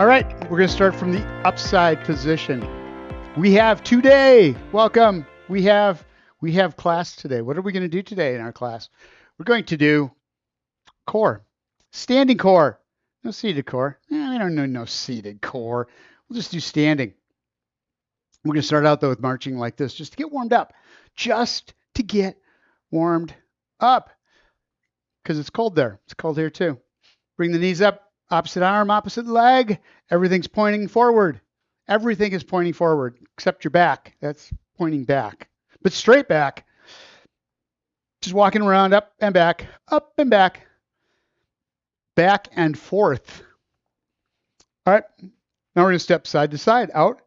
All right, we're going to start from the upside position. We have today, welcome. We have class today. What are we going to do today in our class? We're going to do core, standing core. No seated core. We don't know no seated core. We'll just do standing. We're going to start out though with marching like this, just to get warmed up. Just to get warmed up. Because it's cold there. It's cold here too. Bring the knees up. Opposite arm, opposite leg. Everything's pointing forward. Everything is pointing forward except your back. That's pointing back, but straight back. Just walking around up and back, back and forth. All right. Now we're going to step side to side, out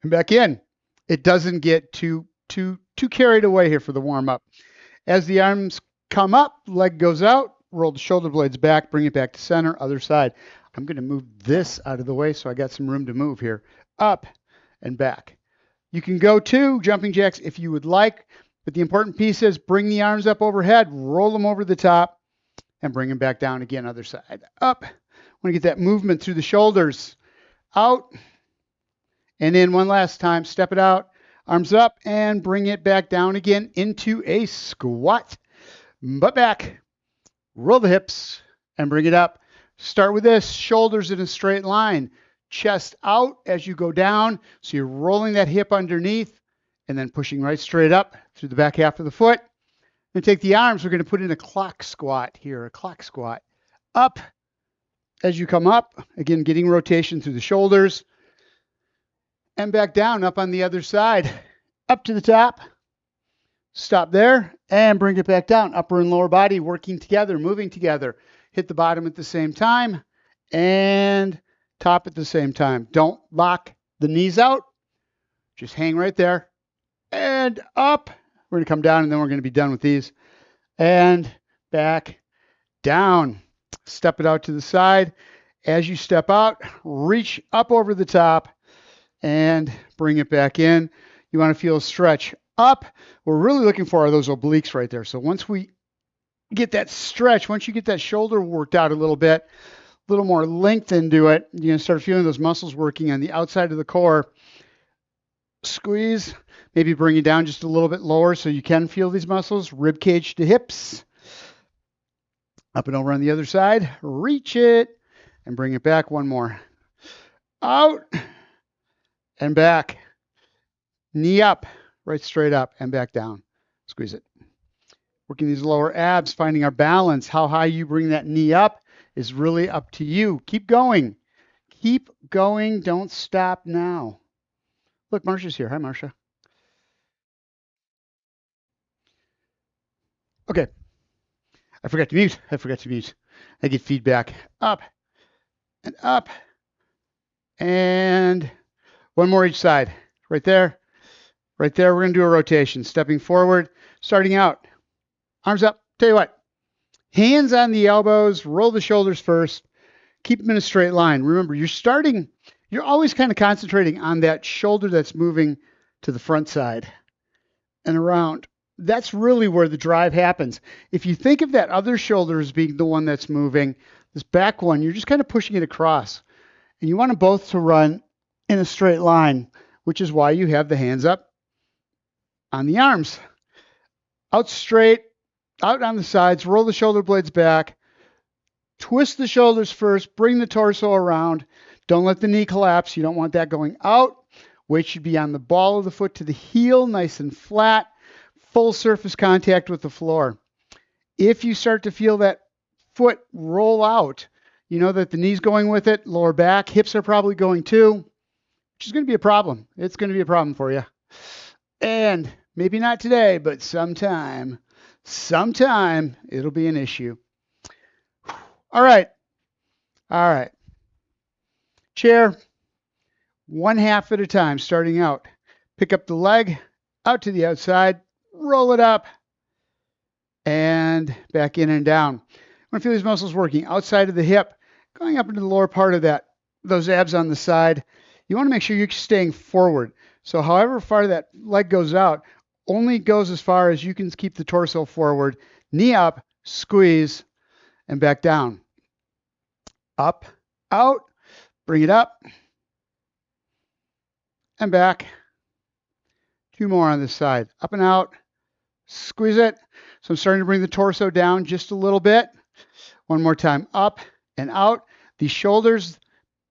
and back in. It doesn't get too carried away here for the warm up. As the arms come up, leg goes out. Roll the shoulder blades back, bring it back to center, other side. I'm going to move this out of the way so I got some room to move here. Up and back. You can go to jumping jacks if you would like, but the important piece is bring the arms up overhead, roll them over the top, and bring them back down again, other side. Up. I want to get that movement through the shoulders. Out. And in one last time, step it out, arms up, and bring it back down again into a squat. Butt back. Roll the hips and bring it up. Start with this, shoulders in a straight line, chest out as you go down. So you're rolling that hip underneath and then pushing right straight up through the back half of the foot. And take the arms, we're going to put in a clock squat here, a clock squat. Up as you come up, again, getting rotation through the shoulders. And back down, up on the other side, up to the top. Stop there and bring it back down. Upper and lower body working together, moving together. Hit the bottom at the same time and top at the same time. Don't lock the knees out. Just hang right there and up. We're going to come down and then we're going to be done with these. And back down. Step it out to the side. As you step out, reach up over the top and bring it back in. You want to feel a stretch up. We're really looking for are those obliques right there. So once we get that stretch, once you get that shoulder worked out a little bit, a little more length into it, you're going to start feeling those muscles working on the outside of the core. Squeeze, maybe bring it down just a little bit lower so you can feel these muscles. Rib cage to hips. Up and over on the other side. Reach it and bring it back. One more. Out and back. Knee up. Right straight up and back down. Squeeze it. Working these lower abs, finding our balance. How high you bring that knee up is really up to you. Keep going. Keep going. Don't stop now. Look, Marsha's here. Hi, Marsha. Okay. I forgot to mute. I get feedback. Up and up. And one more each side. Right there. Right there, we're going to do a rotation. Stepping forward, starting out. Arms up. Tell you what, hands on the elbows, roll the shoulders first. Keep them in a straight line. Remember, you're always kind of concentrating on that shoulder that's moving to the front side and around. That's really where the drive happens. If you think of that other shoulder as being the one that's moving, this back one, you're just kind of pushing it across. And you want them both to run in a straight line, which is why you have the hands up on the arms. Out straight, out on the sides, roll the shoulder blades back, twist the shoulders first, bring the torso around. Don't let the knee collapse. You don't want that going out. Weight should be on the ball of the foot to the heel, nice and flat, full surface contact with the floor. If you start to feel that foot roll out, you know that the knee's going with it, lower back, hips are probably going too, which is going to be a problem. It's going to be a problem for you. And maybe not today, but sometime it'll be an issue. All right. Chair, one half at a time, starting out. Pick up the leg, out to the outside, roll it up, and back in and down. I want to feel these muscles working outside of the hip, going up into the lower part of those abs on the side. You want to make sure you're staying forward. So however far that leg goes out, only goes as far as you can keep the torso forward. Knee up, squeeze, and back down. Up, out, Bring it up and back. 2 more on this side. Up and out. Squeeze it. So I'm starting to bring the torso down just a little bit. 1 more time. Up and out. The shoulders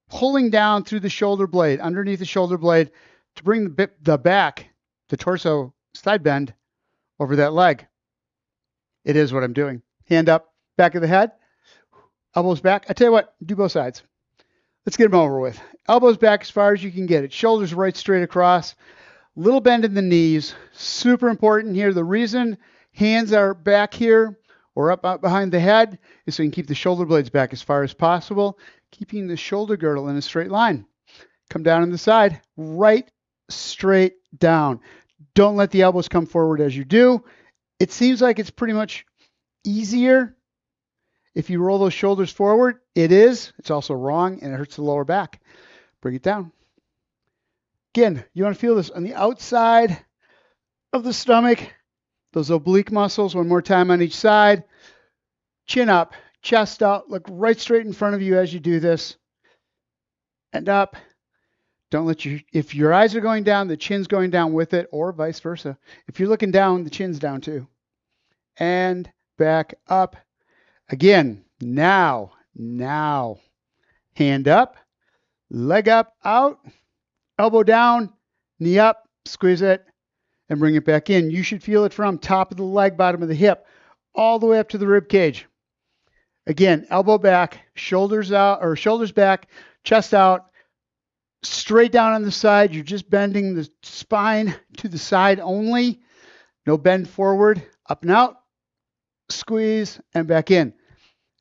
pulling down through the shoulder blade, underneath the shoulder blade, to bring the back, the torso side bend over that leg. It is what I'm doing. Hand up, back of the head, elbows back. I tell you what, do both sides. Let's get them over with. Elbows back as far as you can get it. Shoulders right straight across. Little bend in the knees. Super important here. The reason hands are back here or up behind the head is so you can keep the shoulder blades back as far as possible, keeping the shoulder girdle in a straight line. Come down on the side, right straight down. Don't let the elbows come forward as you do. It seems like it's pretty much easier if you roll those shoulders forward. It is. It's also wrong, and it hurts the lower back. Bring it down. Again, you want to feel this on the outside of the stomach, those oblique muscles. 1 more time on each side. Chin up, chest out. Look right straight in front of you as you do this. And up. Don't let if your eyes are going down, the chin's going down with it, or vice versa. If you're looking down, the chin's down too. And back up. Again, now. Hand up, leg up, out, elbow down, knee up, squeeze it, and bring it back in. You should feel it from top of the leg, bottom of the hip, all the way up to the rib cage. Again, elbow back, shoulders out, or shoulders back, chest out, straight down on the side. You're just bending the spine to the side only. No bend forward. Up and out. Squeeze and back in.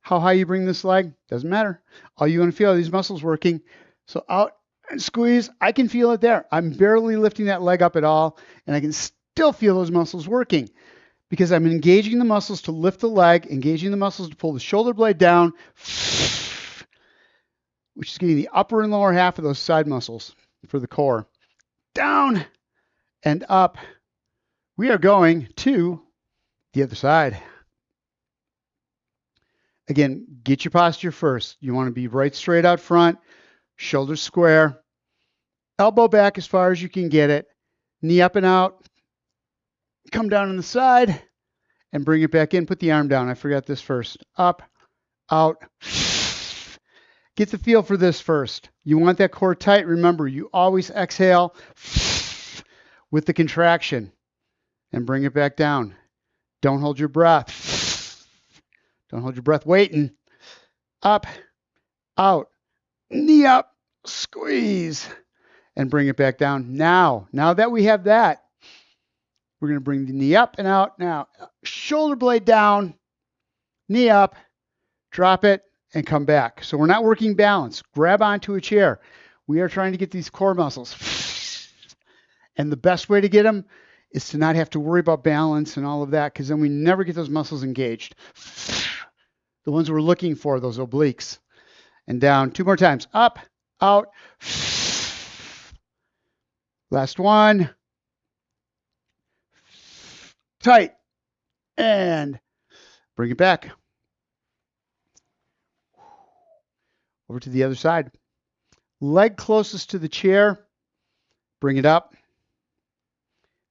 How high you bring this leg doesn't matter. All you want to feel are these muscles working. So out and squeeze. I can feel it there. I'm barely lifting that leg up at all, and I can still feel those muscles working because I'm engaging the muscles to lift the leg, engaging the muscles to pull the shoulder blade down, which is getting the upper and lower half of those side muscles for the core. Down and up. We are going to the other side. Again, get your posture first. You want to be right straight out front, shoulders square, elbow back as far as you can get it, knee up and out, come down on the side, and bring it back in. Put the arm down. I forgot this first. Up, out. Get the feel for this first. You want that core tight. Remember, you always exhale with the contraction and bring it back down. Don't hold your breath. Don't hold your breath waiting. Up, out, knee up, squeeze, and bring it back down. Now that we have that, we're going to bring the knee up and out. Now, shoulder blade down, knee up, drop it, and come back. So we're not working balance. Grab onto a chair. We are trying to get these core muscles. And the best way to get them is to not have to worry about balance and all of that, because then we never get those muscles engaged. The ones we're looking for, those obliques. And down. 2 more times. Up, out. Last one. Tight. And bring it back. Over to the other side. Leg closest to the chair. Bring it up.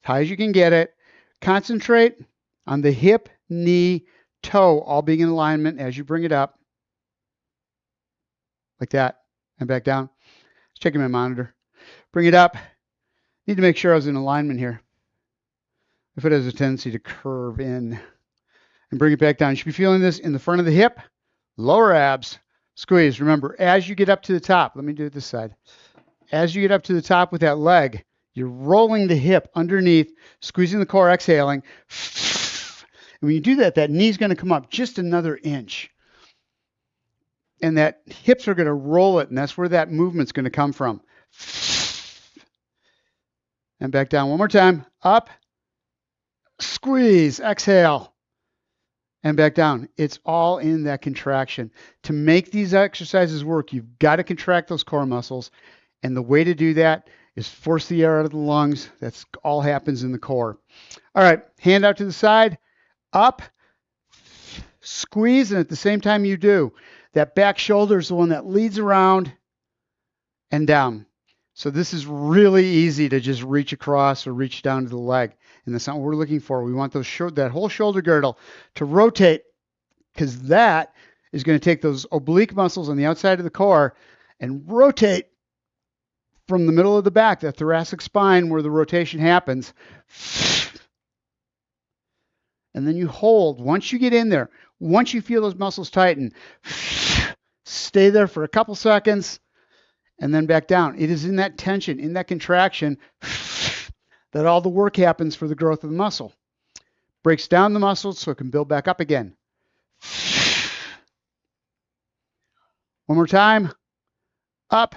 As high as you can get it. Concentrate on the hip, knee, toe all being in alignment as you bring it up. Like that. And back down. Just checking my monitor. Bring it up. Need to make sure I was in alignment here. If it has a tendency to curve in. And bring it back down. You should be feeling this in the front of the hip. Lower abs. Squeeze. Remember, as you get up to the top. Let me do it this side. As you get up to the top with that leg, you're rolling the hip underneath, squeezing the core, exhaling. And when you do that, that knee's going to come up just another inch. And that hips are going to roll it, and that's where that movement's going to come from. And back down 1 more time. Up. Squeeze. Exhale. And back down. It's all in that contraction. To make these exercises work, you've got to contract those core muscles. And the way to do that is force the air out of the lungs. That's all happens in the core. All right. Hand out to the side. Up. Squeeze. And at the same time you do, that back shoulder is the one that leads around. and down. So this is really easy to just reach across or reach down to the leg. And that's not what we're looking for. We want that whole shoulder girdle to rotate, because that is going to take those oblique muscles on the outside of the core and rotate from the middle of the back, that thoracic spine where the rotation happens. And then you hold. Once you get in there, once you feel those muscles tighten, stay there for a couple seconds and then back down. It is in that tension, in that contraction, that all the work happens for the growth of the muscle. Breaks down the muscles so it can build back up again. One more time. Up,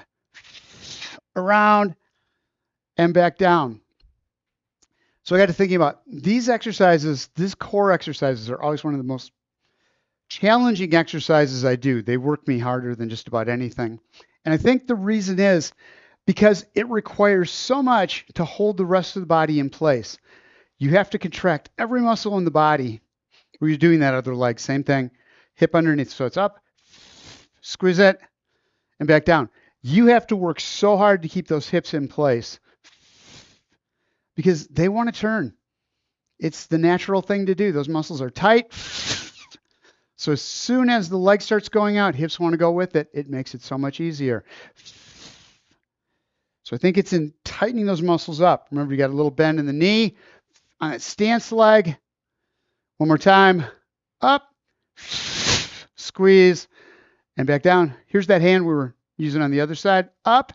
around, and back down. So I got to thinking about these exercises. These core exercises are always one of the most challenging exercises I do. They work me harder than just about anything. And I think the reason is because it requires so much to hold the rest of the body in place. You have to contract every muscle in the body where you're doing that other leg. Same thing. Hip underneath. So it's up, squeeze it, and back down. You have to work so hard to keep those hips in place because they want to turn. It's the natural thing to do. Those muscles are tight. So as soon as the leg starts going out, hips want to go with it. It makes it so much easier. So I think it's in tightening those muscles up. Remember, you got a little bend in the knee on that stance leg. One more time. Up, squeeze, and back down. Here's that hand we were using on the other side. Up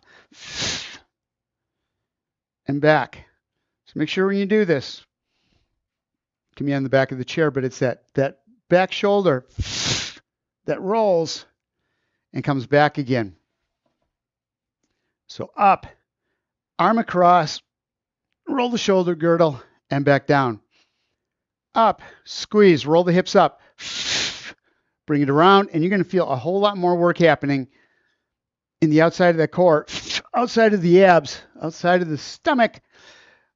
and back. So make sure when you do this, it can be on the back of the chair, but it's that back shoulder that rolls and comes back again. So up, arm across, roll the shoulder girdle, and back down. Up, squeeze, roll the hips up, bring it around, and you're going to feel a whole lot more work happening in the outside of that core, outside of the abs, outside of the stomach,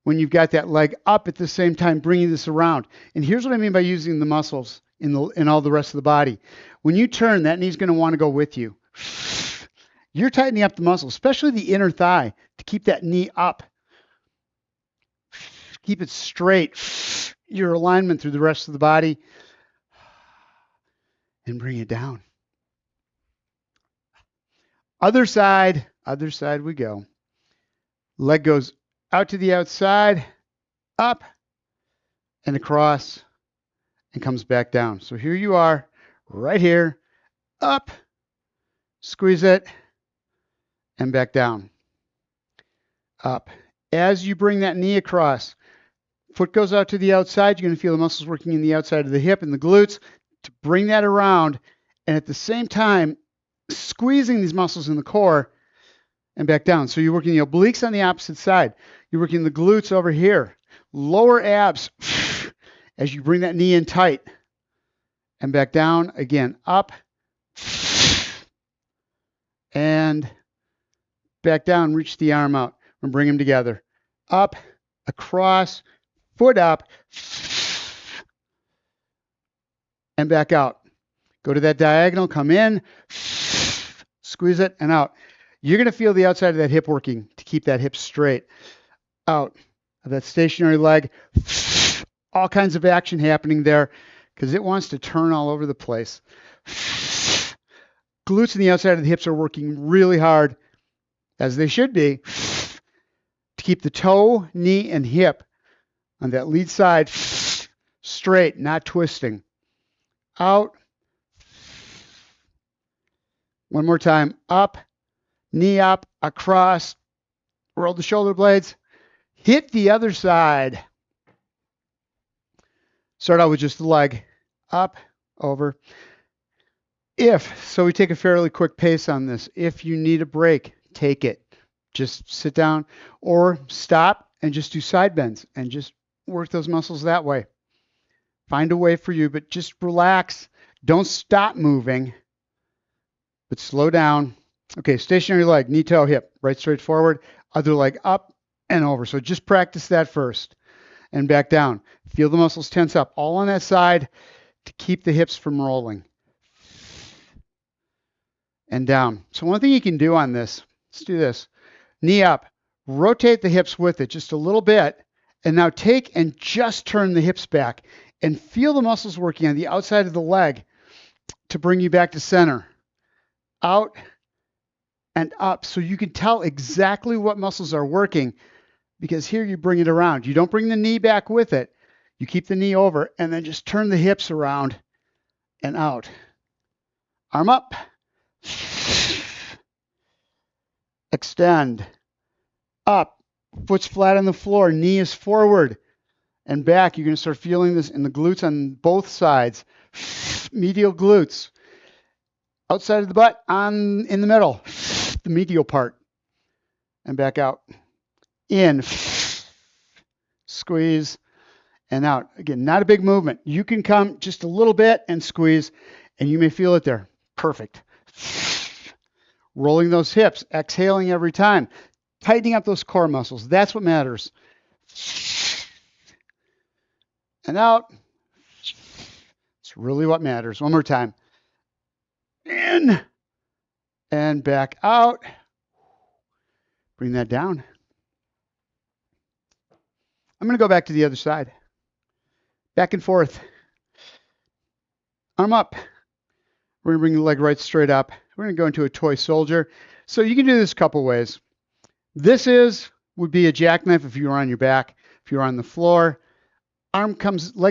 when you've got that leg up at the same time, bringing this around. And here's what I mean by using the muscles in all the rest of the body. When you turn, that knee's going to want to go with you. You're tightening up the muscle, especially the inner thigh, to keep that knee up. Keep it straight. Your alignment through the rest of the body. And bring it down. Other side we go. Leg goes out to the outside, up, and across, and comes back down. So here you are, right here, up, squeeze it, and back down. Up. As you bring that knee across, foot goes out to the outside, you're going to feel the muscles working in the outside of the hip and the glutes to bring that around, and at the same time, squeezing these muscles in the core and back down. So you're working the obliques on the opposite side. You're working the glutes over here. Lower abs as you bring that knee in tight and back down. Again, up and back down. Reach the arm out and bring them together. Up, across, foot up, and back out. Go to that diagonal, come in, squeeze it, and out. You're going to feel the outside of that hip working to keep that hip straight. Out of that stationary leg. All kinds of action happening there because it wants to turn all over the place. Glutes on the outside of the hips are working really hard, as they should be, to keep the toe, knee, and hip on that lead side straight, not twisting. Out. One more time. Up, knee up, across, roll the shoulder blades, hit the other side. Start out with just the leg. Up, over. So we take a fairly quick pace on this. If you need a break, take it. Just sit down or stop and just do side bends and just work those muscles that way. Find a way for you, but just relax. Don't stop moving, but slow down. Okay, stationary leg, knee, toe, hip, right straight forward, other leg up and over. So just practice that first and back down. Feel the muscles tense up all on that side to keep the hips from rolling. And down. So one thing you can do on this, Let's do this. Knee up. Rotate the hips with it just a little bit. And now take and just turn the hips back and feel the muscles working on the outside of the leg to bring you back to center. Out and up. So you can tell exactly what muscles are working because here you bring it around. You don't bring the knee back with it. You keep the knee over and then just turn the hips around and out. Arm up. Extend. Up. Foot's flat on the floor. Knee is forward and back. You're going to start feeling this in the glutes on both sides. Medial glutes. Outside of the butt, in the middle. The medial part. And back out. In. Squeeze. And out. Again, not a big movement. You can come just a little bit and squeeze, and you may feel it there. Perfect. Rolling those hips, exhaling every time. Tightening up those core muscles. That's what matters. And out. It's really what matters. One more time. In. And back out. Bring that down. I'm going to go back to the other side. Back and forth. Arm up. We're going to bring the leg right straight up. We're going to go into a toy soldier. So you can do this a couple ways. This would be a jackknife if you were on your back. If you're on the floor, leg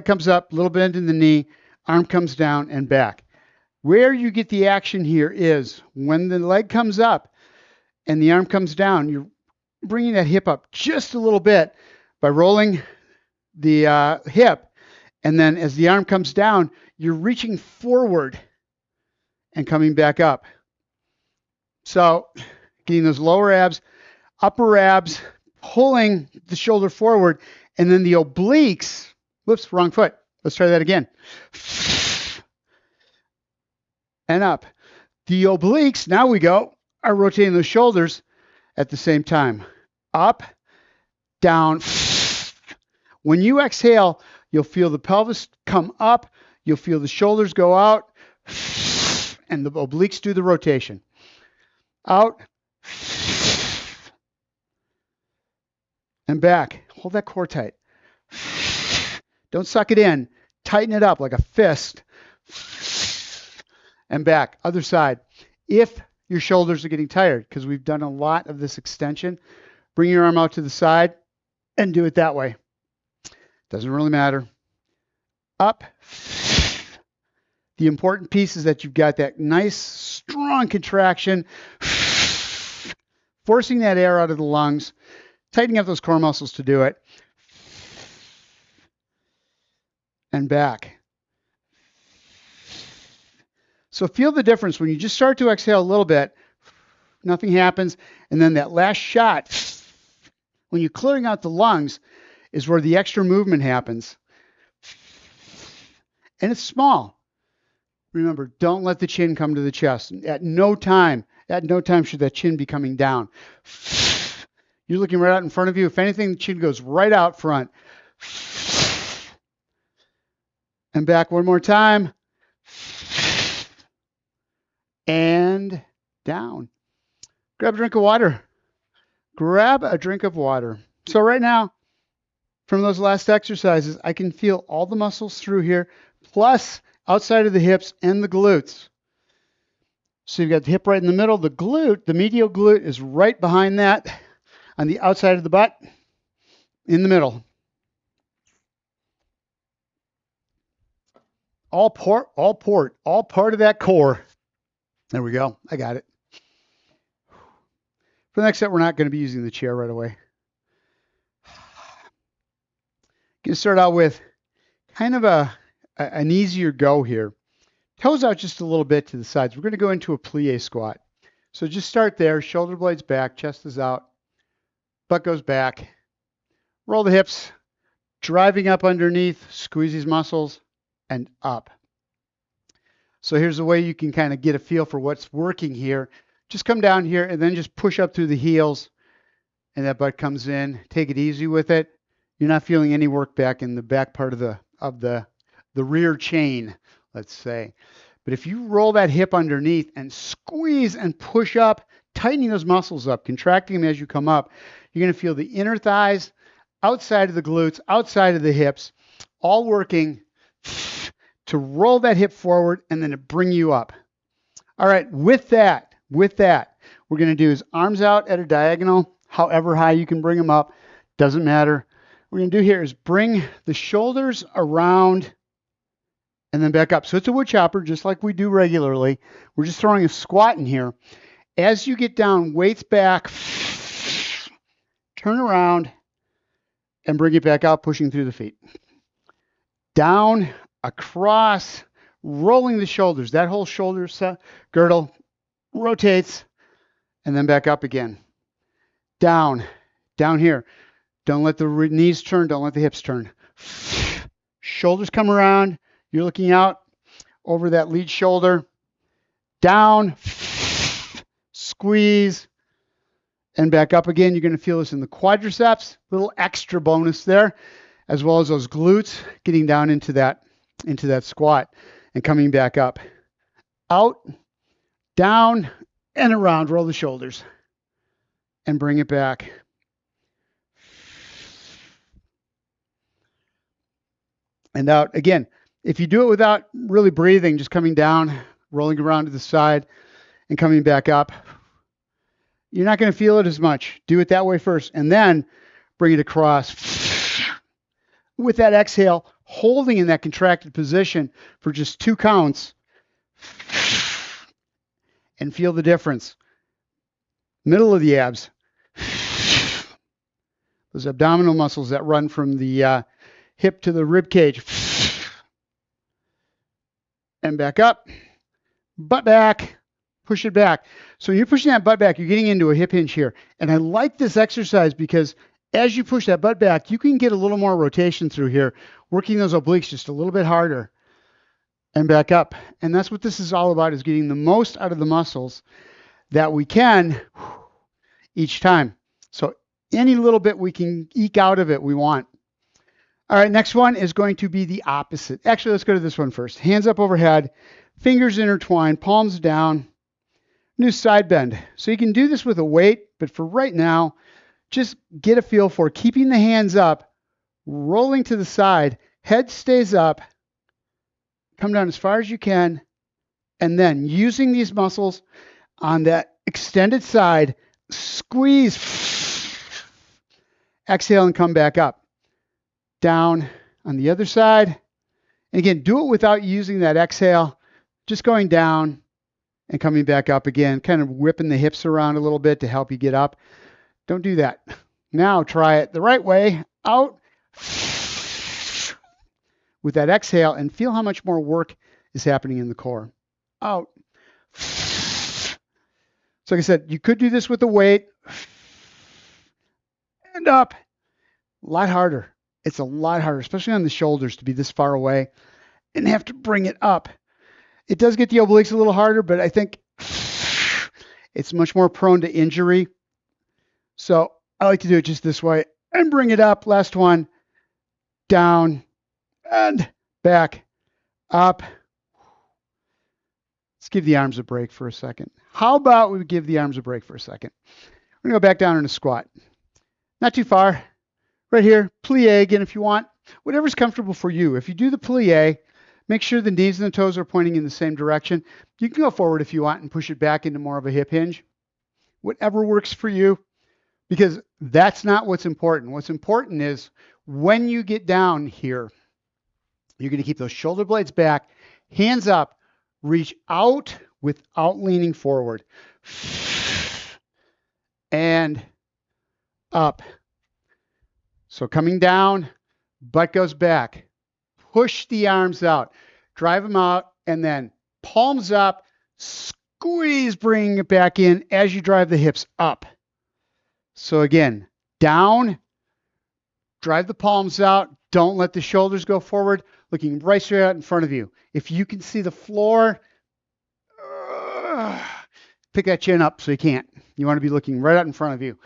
comes up, little bend in the knee, arm comes down and back. Where you get the action here is when the leg comes up and the arm comes down, you're bringing that hip up just a little bit by rolling the hip. And then as the arm comes down, you're reaching forward and coming back up. So getting those lower abs, upper abs, pulling the shoulder forward, and then the obliques, whoops, wrong foot. Let's try that again. And up. The obliques, now we go, are rotating the shoulders at the same time. Up, down. When you exhale, you'll feel the pelvis come up, you'll feel the shoulders go out, and the obliques do the rotation. Out, and back. Hold that core tight. Don't suck it in. Tighten it up like a fist. And back. Other side. If your shoulders are getting tired, because we've done a lot of this extension, bring your arm out to the side and do it that way. Doesn't really matter. Up. The important piece is that you've got that nice, strong contraction, forcing that air out of the lungs, tightening up those core muscles to do it, and back. So feel the difference when you just start to exhale a little bit, nothing happens, and then that last shot, when you're clearing out the lungs, is where the extra movement happens. And it's small. Remember, don't let the chin come to the chest. At no time should that chin be coming down. You're looking right out in front of you. If anything, the chin goes right out front. And back one more time. And down. Grab a drink of water. Grab a drink of water. So right now, from those last exercises, I can feel all the muscles through here, plus outside of the hips and the glutes. So you've got the hip right in the middle. The glute, the medial glute, is right behind that on the outside of the butt, in the middle. All part of that core. There we go. I got it. For the next set, we're not going to be using the chair right away. Going to start out with kind of an easier go here. Toes out just a little bit to the sides. We're going to go into a plie squat. So just start there. Shoulder blades back. Chest is out. Butt goes back. Roll the hips. Driving up underneath. Squeeze these muscles. And up. So here's the way you can kind of get a feel for what's working here. Just come down here and then just push up through the heels. And that butt comes in. Take it easy with it. You're not feeling any work back in the back part of the rear chain, let's say. But if you roll that hip underneath and squeeze and push up, tightening those muscles up, contracting them as you come up. You're going to feel the inner thighs, outside of the glutes, outside of the hips, all working to roll that hip forward and then to bring you up. All right, with that, we're going to do is arms out at a diagonal, however high you can bring them up, doesn't matter. What we're going to do here is bring the shoulders around and then back up. So it's a wood chopper, just like we do regularly. We're just throwing a squat in here. As you get down, weights back, turn around, and bring it back out, pushing through the feet. Down, across, rolling the shoulders. That whole shoulder girdle rotates, and then back up again. Down here. Don't let the knees turn. Don't let the hips turn. Shoulders come around. You're looking out over that lead shoulder. Down, squeeze, and back up again. You're going to feel this in the quadriceps. Little extra bonus there, as well as those glutes getting down into that squat and coming back up. Out, down, and around. Roll the shoulders and bring it back. And out. Again, if you do it without really breathing, just coming down, rolling around to the side, and coming back up, you're not going to feel it as much. Do it that way first, and then bring it across. With that exhale, holding in that contracted position for just 2 counts, and feel the difference. Middle of the abs. Those abdominal muscles that run from the hip to the rib cage. And back up. Butt back. Push it back. So you're pushing that butt back, you're getting into a hip hinge here. And I like this exercise because as you push that butt back, you can get a little more rotation through here, working those obliques just a little bit harder. And back up. And that's what this is all about, is getting the most out of the muscles that we can each time. So any little bit we can eke out of it, we want. All right, next one is going to be the opposite. Actually, let's go to this one first. Hands up overhead, fingers intertwined, palms down, new side bend. So you can do this with a weight, but for right now, just get a feel for keeping the hands up, rolling to the side, head stays up, come down as far as you can, and then using these muscles on that extended side, squeeze, exhale, and come back up. Down on the other side. And again, do it without using that exhale, just going down and coming back up again, kind of whipping the hips around a little bit to help you get up. Don't do that. Now try it the right way, out with that exhale, and feel how much more work is happening in the core. Out. So like I said, you could do this with a weight and up. A lot harder. It's a lot harder, especially on the shoulders, to be this far away and have to bring it up. It does get the obliques a little harder, but I think it's much more prone to injury. So I like to do it just this way and bring it up. Last one, down and back, up. Let's give the arms a break for a second. How about we give the arms a break for a second? We're going to go back down in a squat. Not too far. Right here, plie again if you want. Whatever's comfortable for you. If you do the plie, make sure the knees and the toes are pointing in the same direction. You can go forward if you want and push it back into more of a hip hinge. Whatever works for you, because that's not what's important. What's important is when you get down here, you're going to keep those shoulder blades back, hands up, reach out without leaning forward. And up. So coming down, butt goes back. Push the arms out. Drive them out, and then palms up. Squeeze, bring it back in as you drive the hips up. So again, down. Drive the palms out. Don't let the shoulders go forward. Looking right straight out in front of you. If you can see the floor, pick that chin up so you can't. You want to be looking right out in front of you.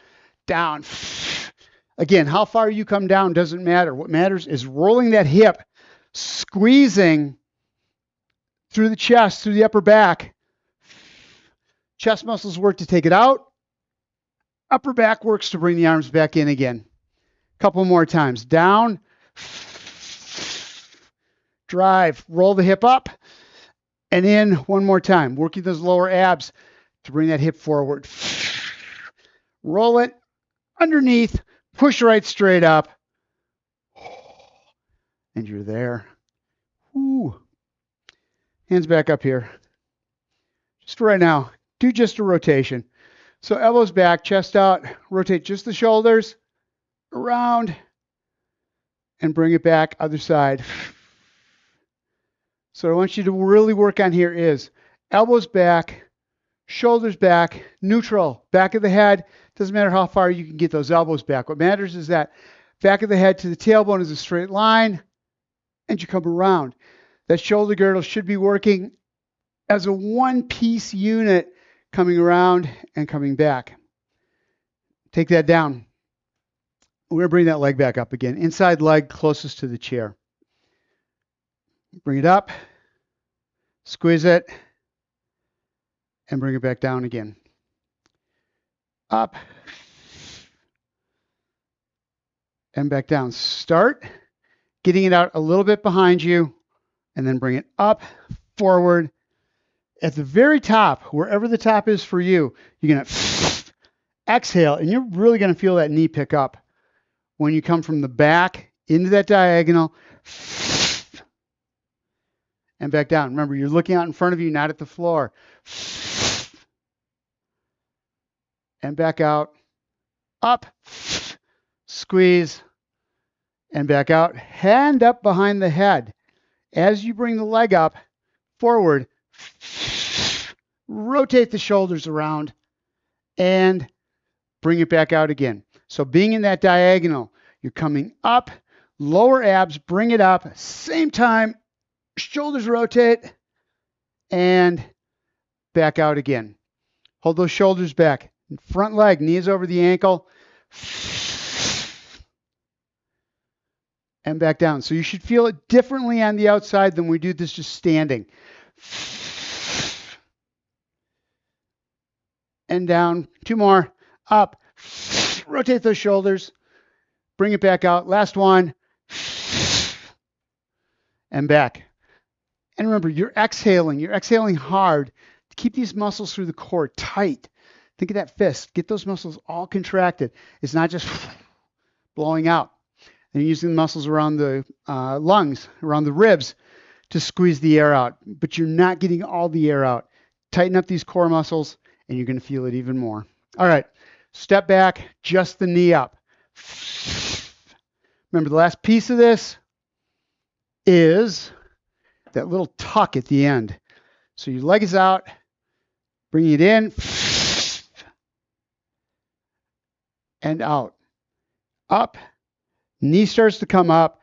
Down. Again, how far you come down doesn't matter. What matters is rolling that hip, squeezing through the chest, through the upper back, Chest muscles work to take it out. Upper back works to bring the arms back in again. Couple more times. Down. Drive. Roll the hip up. And in one more time. Working those lower abs to bring that hip forward. Roll it underneath. Push right straight up. And you're there. Ooh. Hands back up here. Just for right now, do just a rotation. So elbows back, chest out, rotate just the shoulders, around, and bring it back, other side. So what I want you to really work on here is elbows back, shoulders back, neutral, back of the head. Doesn't matter how far you can get those elbows back. What matters is that back of the head to the tailbone is a straight line, and you come around. That shoulder girdle should be working as a one-piece unit, coming around and coming back. Take that down. We're going to bring that leg back up again. Inside leg closest to the chair. Bring it up, squeeze it, and bring it back down again. Up and back down. Start getting it out a little bit behind you, and then bring it up, forward. At the very top, wherever the top is for you, you're going to exhale, and you're really going to feel that knee pick up when you come from the back into that diagonal and back down. Remember, you're looking out in front of you, not at the floor. And back out, up, squeeze, and back out. Hand up behind the head. As you bring the leg up, forward, rotate the shoulders around, and bring it back out again. So being in that diagonal, you're coming up, lower abs, bring it up, same time, shoulders rotate, and back out again. Hold those shoulders back. Front leg, knees over the ankle, and back down. So you should feel it differently on the outside than we do this just standing. And down. Two more. Up. Rotate those shoulders. Bring it back out. Last one. And back. And remember, you're exhaling. You're exhaling hard to keep these muscles through the core tight. Think of that fist. Get those muscles all contracted. It's not just blowing out. And you're using the muscles around the lungs, around the ribs to squeeze the air out. But you're not getting all the air out. Tighten up these core muscles, and you're going to feel it even more. All right. Step back, just the knee up. Remember, the last piece of this is that little tuck at the end. So your leg is out, bringing it in, and out. Up. Knee starts to come up.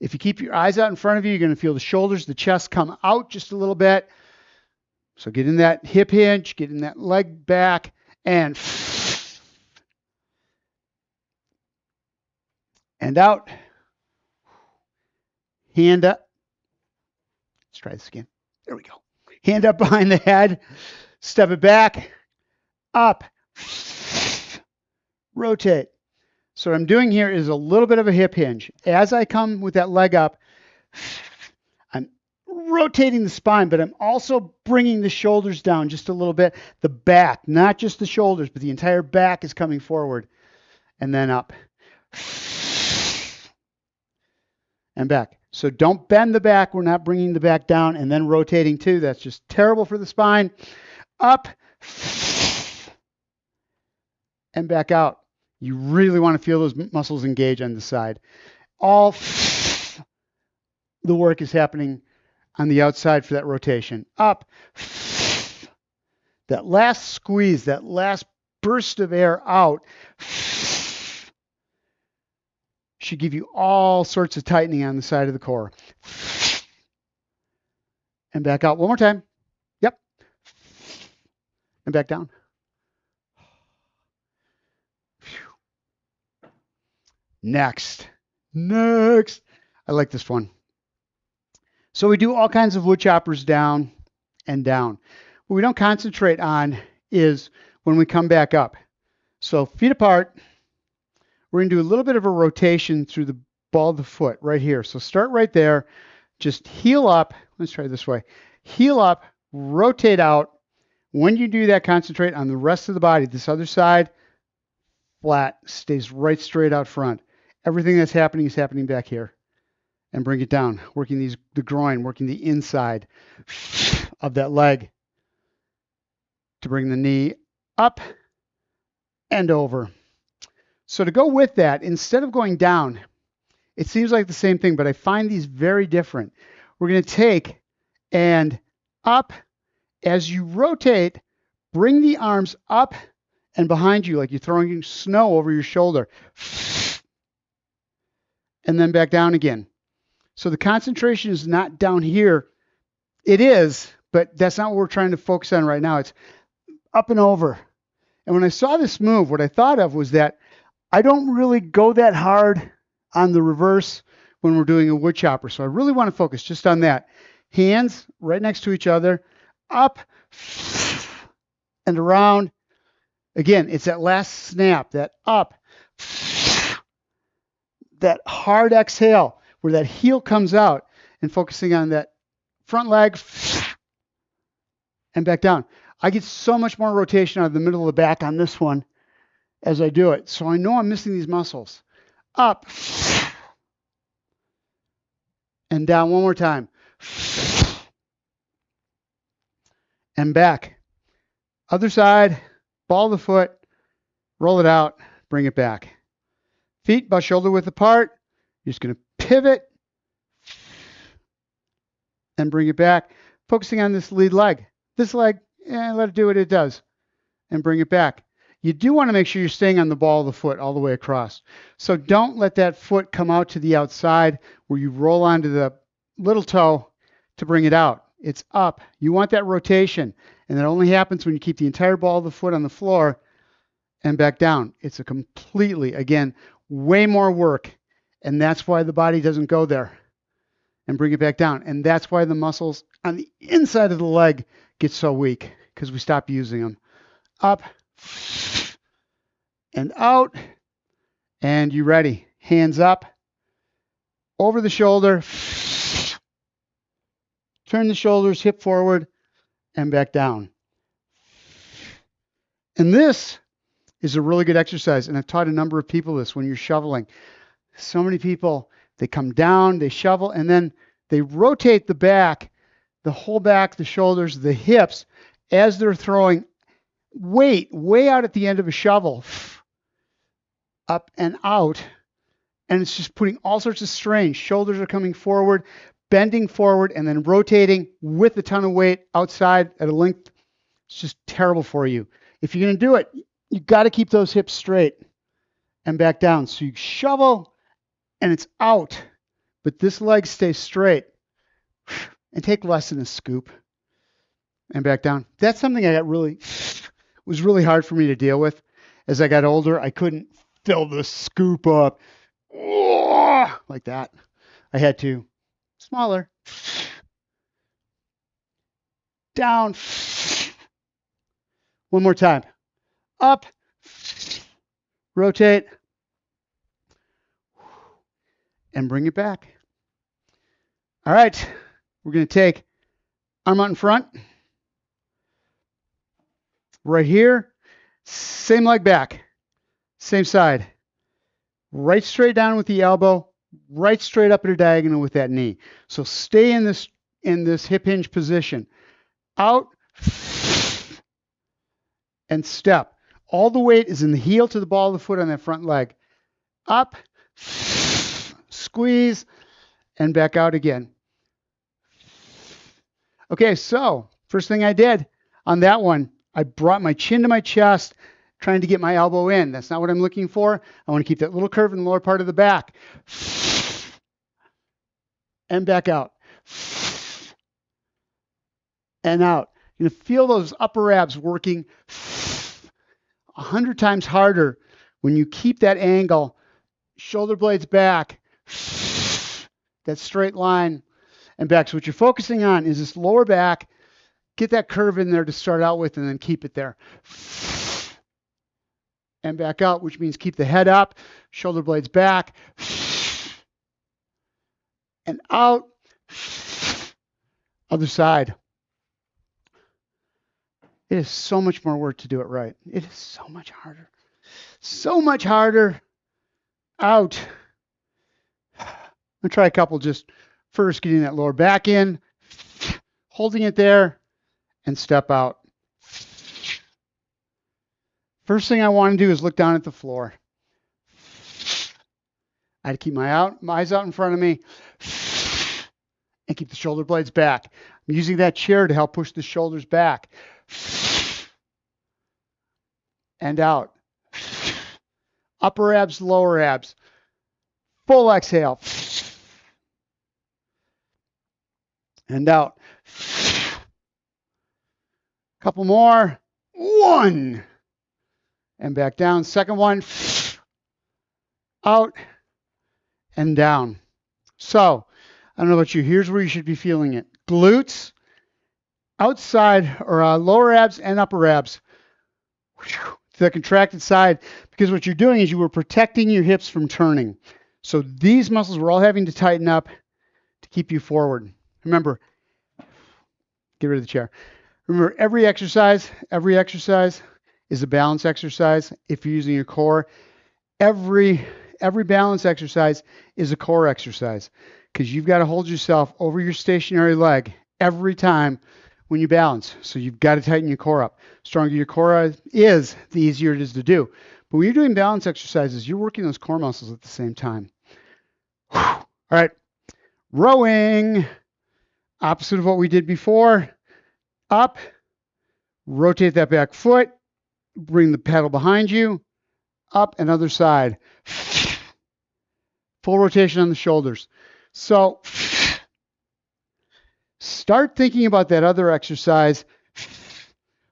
If you keep your eyes out in front of you, you're going to feel the shoulders, the chest come out just a little bit. So get in that hip hinge, get in that leg back, and out. Hand up. Let's try this again. There we go. Hand up behind the head. Step it back. Up. Rotate. So what I'm doing here is a little bit of a hip hinge. As I come with that leg up, I'm rotating the spine, but I'm also bringing the shoulders down just a little bit. The back, not just the shoulders, but the entire back is coming forward. And then up. And back. So don't bend the back. We're not bringing the back down and then rotating too. That's just terrible for the spine. Up. And back out. You really want to feel those muscles engage on the side. All the work is happening on the outside for that rotation. Up. That last squeeze, that last burst of air out should give you all sorts of tightening on the side of the core. And back out one more time. Yep. And back down. Next. I like this one. So we do all kinds of wood choppers down and down. What we don't concentrate on is when we come back up. So feet apart, we're going to do a little bit of a rotation through the ball of the foot right here. So start right there, just heel up. Let's try it this way. Heel up, rotate out. When you do that, concentrate on the rest of the body. This other side, flat, stays right straight out front. Everything that's happening is happening back here. And bring it down, working the groin, working the inside of that leg to bring the knee up and over. So to go with that, instead of going down, it seems like the same thing, but I find these very different. We're going to take and up. As you rotate, bring the arms up and behind you like you're throwing snow over your shoulder. And then back down again. So the concentration is not down here. It is, but that's not what we're trying to focus on right now. It's up and over. And when I saw this move, what I thought of was that I don't really go that hard on the reverse when we're doing a wood chopper. So I really want to focus just on that. Hands right next to each other, up and around. Again, it's that last snap, that up, that hard exhale where that heel comes out, and focusing on that front leg and back down. I get so much more rotation out of the middle of the back on this one as I do it. So I know I'm missing these muscles. Up and down one more time. And back. Other side, ball of the foot, roll it out, bring it back. Feet about shoulder width apart. You're just going to pivot and bring it back, focusing on this lead leg. This leg, let it do what it does and bring it back. You do want to make sure you're staying on the ball of the foot all the way across. So don't let that foot come out to the outside where you roll onto the little toe to bring it out. It's up. You want that rotation, and that only happens when you keep the entire ball of the foot on the floor and back down. It's a completely, again, way more work, and that's why the body doesn't go there. And bring it back down. And that's why the muscles on the inside of the leg get so weak, because we stop using them. Up and out. And you ready. Hands up. Over the shoulder. Turn the shoulders, hip forward, and back down. And this is a really good exercise. And I've taught a number of people this when you're shoveling. So many people, they come down, they shovel, and then they rotate the back, the whole back, the shoulders, the hips, as they're throwing weight way out at the end of a shovel, up and out. And it's just putting all sorts of strain. Shoulders are coming forward, bending forward, and then rotating with a ton of weight outside at a length. It's just terrible for you. If you're going to do it, you got to keep those hips straight and back down. So you shovel, and it's out, but this leg stays straight, and take less than a scoop and back down. That's something I got was really hard for me to deal with. As I got older, I couldn't fill the scoop up like that. I had to smaller, down, one more time, up, rotate, and bring it back. All right, we're going to take arm out in front, right here, same leg back, same side, right straight down with the elbow, right straight up at a diagonal with that knee. So stay in this hip hinge position, out and step. All the weight is in the heel to the ball of the foot on that front leg. Up, squeeze, and back out again. Okay, so first thing I did on that one, I brought my chin to my chest, trying to get my elbow in. That's not what I'm looking for. I want to keep that little curve in the lower part of the back. And back out. And out. You're going to feel those upper abs working 100 times harder when you keep that angle, shoulder blades back, that straight line, and back. So what you're focusing on is this lower back Get that curve in there to start out with and then keep it there. And back out, which means keep the head up, shoulder blades back, and out. Other side. It is so much more work to do it right. It is so much harder. So much harder. Out. I'm going to try a couple just first getting that lower back in, holding it there, and step out. First thing I want to do is look down at the floor. I had to keep my eyes out in front of me and keep the shoulder blades back. I'm using that chair to help push the shoulders back. And out. Upper abs, lower abs. Full exhale. And out. Couple more. 1. And back down. Second one. Out and down. So, I don't know about you. Here's where you should be feeling it. Glutes, outside or lower abs and upper abs. To the contracted side, because what you're doing is you were protecting your hips from turning. So these muscles were all having to tighten up to keep you forward. Remember, get rid of the chair. Remember, every exercise is a balance exercise if you're using your core. Every balance exercise is a core exercise because you've got to hold yourself over your stationary leg every time when you balance. So you've got to tighten your core up. Stronger your core is, the easier it is to do. But when you're doing balance exercises, you're working those core muscles at the same time. Whew. All right. Rowing. Opposite of what we did before. Up. Rotate that back foot. Bring the pedal behind you. Up and other side. Full rotation on the shoulders. So start thinking about that other exercise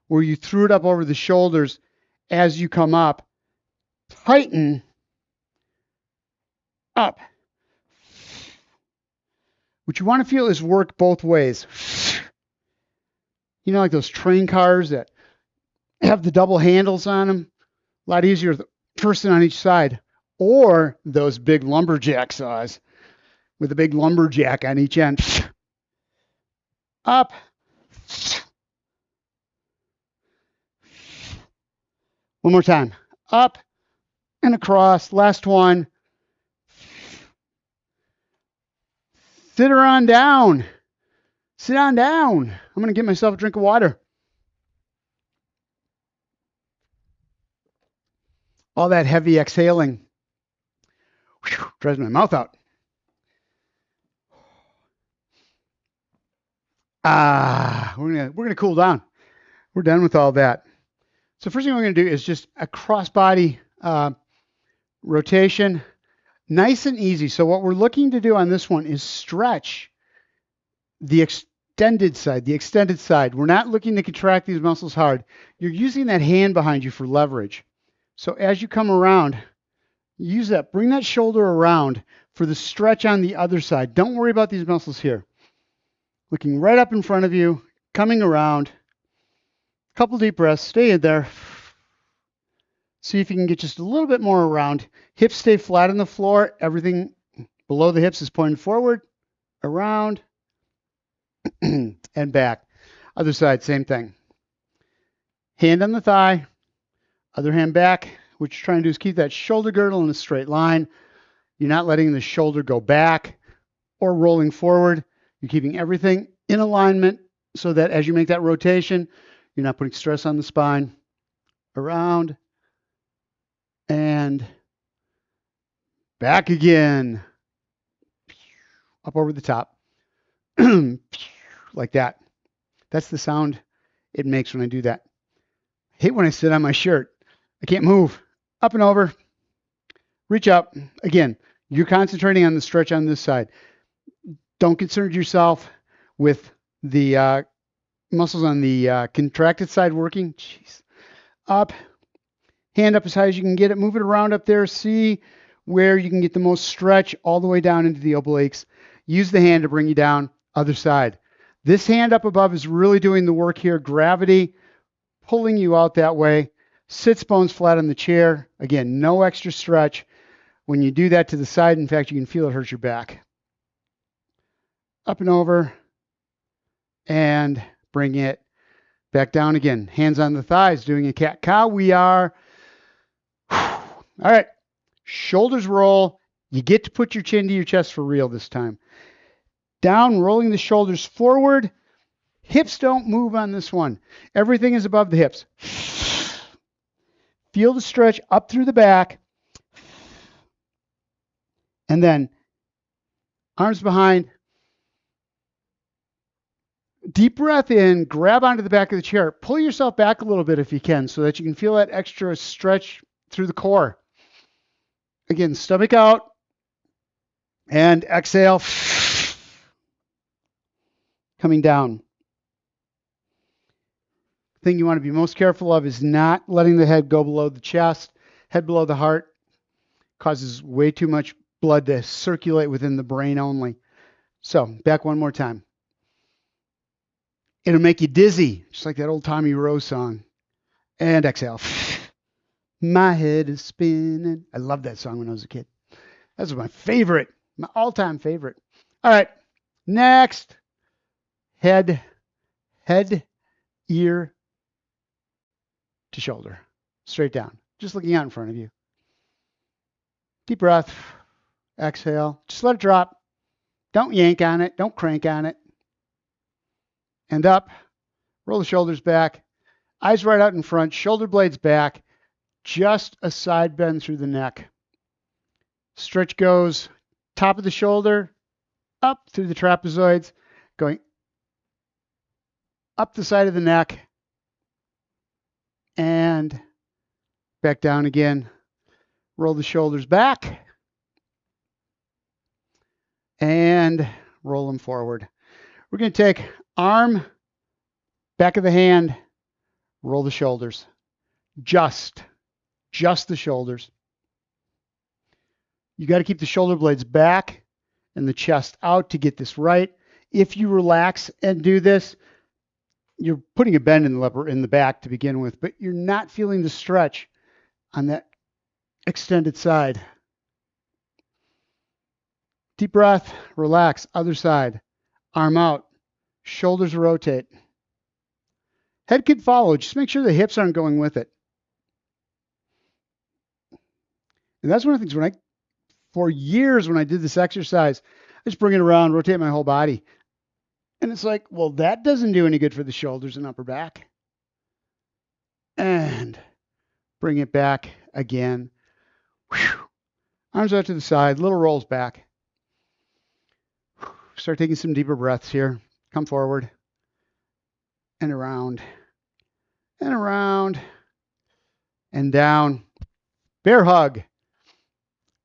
where you threw it up over the shoulders as you come up. Tighten. Up. What you want to feel is work both ways. You know, like those train cars that have the double handles on them. A lot easier, the person on each side. Or those big lumberjack saws with a big lumberjack on each end. Up. One more time. Up and across. Last one. Sit her on down. Sit on down. I'm going to get myself a drink of water. All that heavy exhaling drives my mouth out. We're gonna cool down. We're done with all that. So first thing we're gonna do is just a cross body rotation, nice and easy. So what we're looking to do on this one is stretch the extended side. We're not looking to contract these muscles hard. You're using that hand behind you for leverage. So as you come around, use that. Bring that shoulder around for the stretch on the other side. Don't worry about these muscles here. Looking right up in front of you, coming around. A couple deep breaths. Stay in there. See if you can get just a little bit more around. Hips stay flat on the floor. Everything below the hips is pointed forward, around, and back. Other side, same thing. Hand on the thigh. Other hand back. What you're trying to do is keep that shoulder girdle in a straight line. You're not letting the shoulder go back or rolling forward. You're keeping everything in alignment so that as you make that rotation, you're not putting stress on the spine. Around and back again. Up over the top. Like that. That's the sound it makes when I do that. I hate when I sit on my shirt. I can't move. Up and over. Reach up. Again, you're concentrating on the stretch on this side. Don't concern yourself with the muscles on the contracted side working. Jeez. Up. Hand up as high as you can get it. Move it around up there. See where you can get the most stretch all the way down into the obliques. Use the hand to bring you down. Other side. This hand up above is really doing the work here. Gravity pulling you out that way. Sits bones flat on the chair. Again, no extra stretch. When you do that to the side, in fact, you can feel it hurt your back. Up and over, and bring it back down again. Hands on the thighs, doing a cat-cow. We are, all right, shoulders roll. You get to put your chin to your chest for real this time. Down, rolling the shoulders forward. Hips don't move on this one. Everything is above the hips. Feel the stretch up through the back. And then arms behind. Deep breath in, grab onto the back of the chair. Pull yourself back a little bit if you can so that you can feel that extra stretch through the core. Again, stomach out. And exhale. Coming down. The thing you want to be most careful of is not letting the head go below the chest. Head below the heart causes way too much blood to circulate within the brain only. So, back one more time. It'll make you dizzy, just like that old Tommy Rose song. And exhale. My head is spinning. I loved that song when I was a kid. That was my favorite, my all-time favorite. All right, next. Head, ear to shoulder. Straight down. Just looking out in front of you. Deep breath. Exhale. Just let it drop. Don't yank on it. Don't crank on it. And up. Roll the shoulders back. Eyes right out in front. Shoulder blades back. Just a side bend through the neck. Stretch goes top of the shoulder, up through the trapezoids, going up the side of the neck, and back down again. Roll the shoulders back, and roll them forward. We're going to take arm, back of the hand, roll the shoulders. Just the shoulders. You got to keep the shoulder blades back and the chest out to get this right. If you relax and do this, you're putting a bend in the back to begin with, but you're not feeling the stretch on that extended side. Deep breath, relax, other side. Arm out, shoulders rotate. Head could follow, just make sure the hips aren't going with it. And that's one of the things for years when I did this exercise, I just bring it around, rotate my whole body. And it's like, well, that doesn't do any good for the shoulders and upper back. And bring it back again. Whew. Arms out to the side, little rolls back. Start taking some deeper breaths here. Come forward and around and around and down. Bear hug.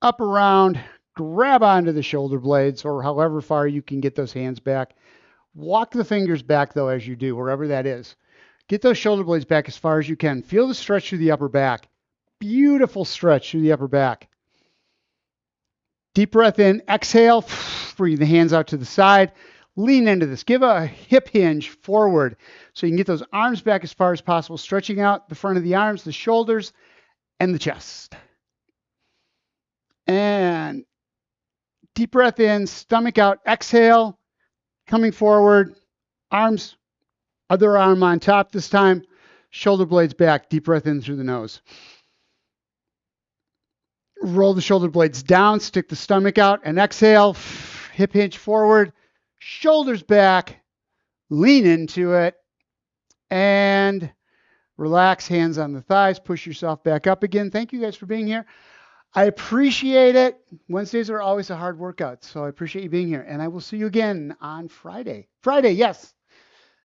Up around, grab onto the shoulder blades or however far you can get those hands back. Walk the fingers back though as you do, wherever that is. Get those shoulder blades back as far as you can. Feel the stretch through the upper back. Beautiful stretch through the upper back. Deep breath in, exhale, bring the hands out to the side. Lean into this. Give a hip hinge forward so you can get those arms back as far as possible, stretching out the front of the arms, the shoulders, and the chest. And deep breath in, stomach out, exhale, coming forward, arms, other arm on top this time, shoulder blades back, deep breath in through the nose. Roll the shoulder blades down, stick the stomach out, and exhale, hip hinge forward, shoulders back, lean into it, and relax, hands on the thighs, push yourself back up again. Thank you guys for being here. I appreciate it. Wednesdays are always a hard workout, so I appreciate you being here. And I will see you again on Friday. Friday, yes.